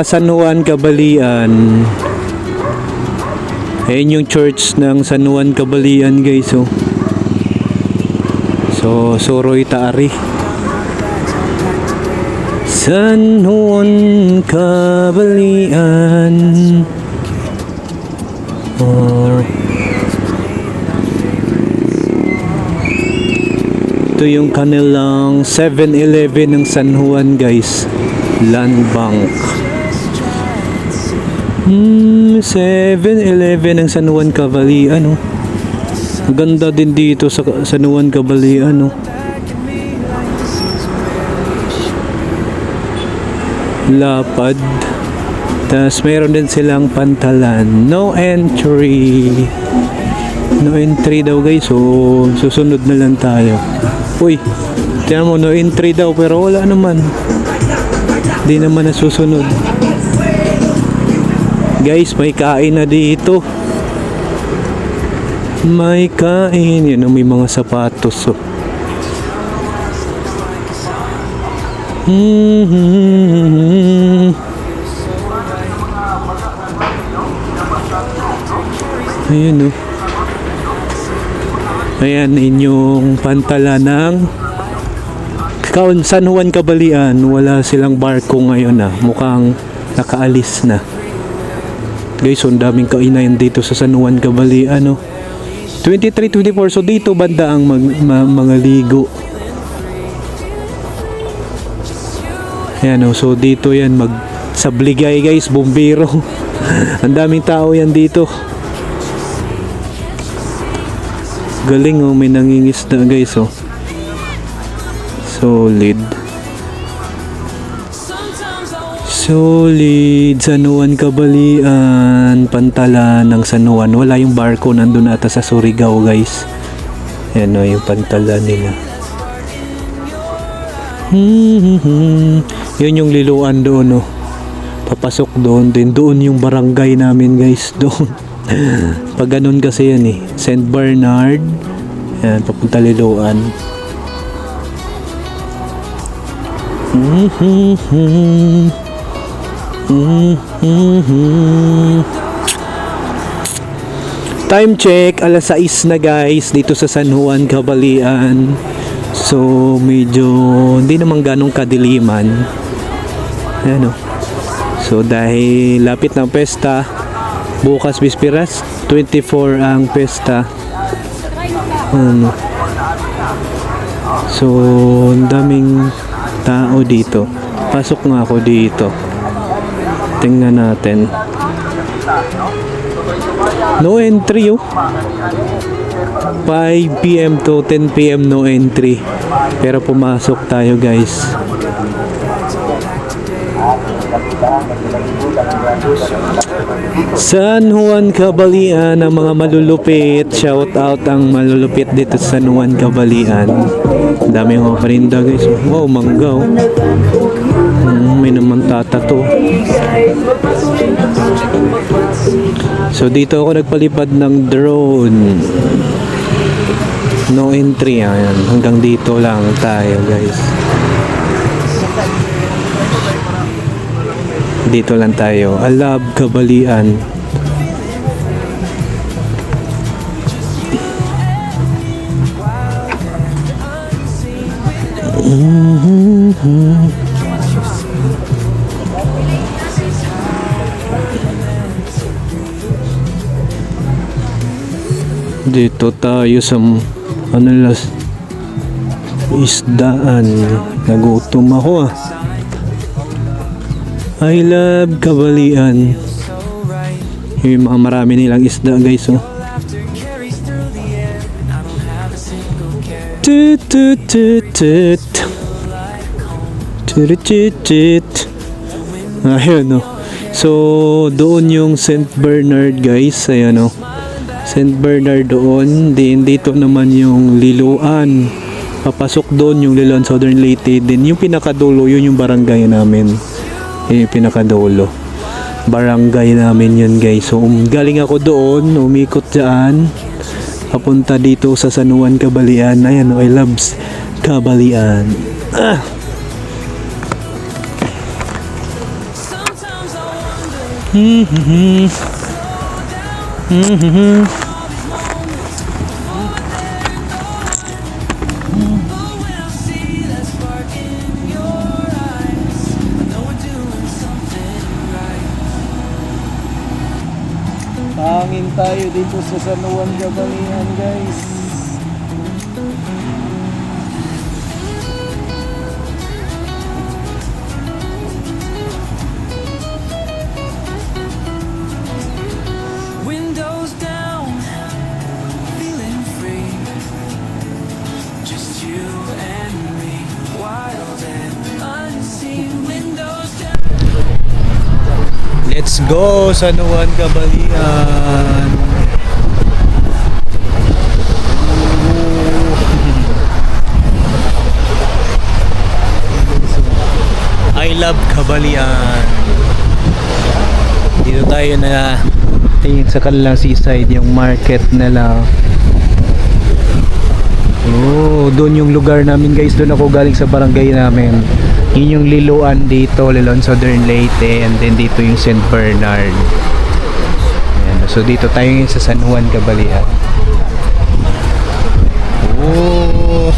San Juan Cabalian. Ayan yung church ng San Juan Cabalian, guys. Oh. So, Suroy Taari. San Juan Cabalian. Oh. Ito yung kanilang 7-Eleven ng San Juan, guys. Land Bank. 7-Eleven ng San Juan Cabalian. Ang ganda din dito sa San Juan Cabalian. Lapad. Tapos mayroon din silang pantalan. No entry. No entry daw, guys. So susunod na lang tayo. Uy, tiyan mo, no entry daw, pero wala naman. Di naman nasusunod. Guys, may kain na dito. May kain. Yan, may mga sapatos. Oh. Ayan, oh. Ayan, inyong pantala ng San Juan Cabalian. Wala silang barko ngayon. Mukhang nakaalis na. Guys, ang daming kainan dito sa San Juan Cabalian. 23-24. So dito banda ang mga ligo. Ayan, so dito yan sabligay, guys, bumbero. Ang daming tao yan dito. Galing, may nangingisda, guys. Solid San Juan Cabalian, pantala ng San Juan. Wala yung barko, nandun ata sa Surigao, guys. Ayan, yung pantala nila. Yun yung liluan doon. Papasok doon din. Doon yung barangay namin, guys. Doon. Pag ganun kasi yan St. Bernard. Ayan, papunta liluan. Time check, alas 6 na, guys, dito sa San Juan Cabalian. So medyo hindi naman ganong kadiliman. Ayan, so dahil lapit ng pesta, bukas Bispiras, 24 ang pesta. So ang daming tao dito. Pasok nga ako dito. Tingnan natin. No entry, 5 PM to 10 PM no entry. Pero pumasok tayo, guys. San Juan Cabalian, ang mga malulupit. Shout out ang malulupit dito sa San Juan Cabalian. Dami mga parinda, guys. Wow, manggaw. May naman tatato. So dito ako nagpalipad ng drone. No entry. Ayan. Hanggang dito lang tayo, guys. Dito lang tayo. Alab Cabalian. Dito tayo sa isdaan. Nagutom ako. I love Cabalian. Yung mga marami nilang isda, guys. Tut tut tut tut. Tut tut tut. Ayun, so doon yung St. Bernard, guys. Ayan, St. Bernard doon. Dito naman yung Liloan. Papasok doon yung Liloan, Southern Leyte din. Yung pinakadulo, yun yung barangay namin. Pinakadulo. Barangay namin yun, guys. So galing ako doon, umikot dyan. Papunta dito sa San Juan Cabalian. Ayan, I loves Cabalian. Hangin tayo dito sa San Juan Gabalian, guys. Windows down, feeling free. Just you and me, wild and unseen. Windows down. Let's go San Juan Gabalian. I love Gabalian. Dito tayo na tingin sa kanilang seaside, yung market nila. Oh, doon yung lugar namin, guys. Doon ako galing sa barangay namin. Yun yung Liloan dito, Liloan Southern Leyte, and then dito yung St. Bernard. Ayan. So dito tayo ngayon sa San Juan Gabalian. Oh.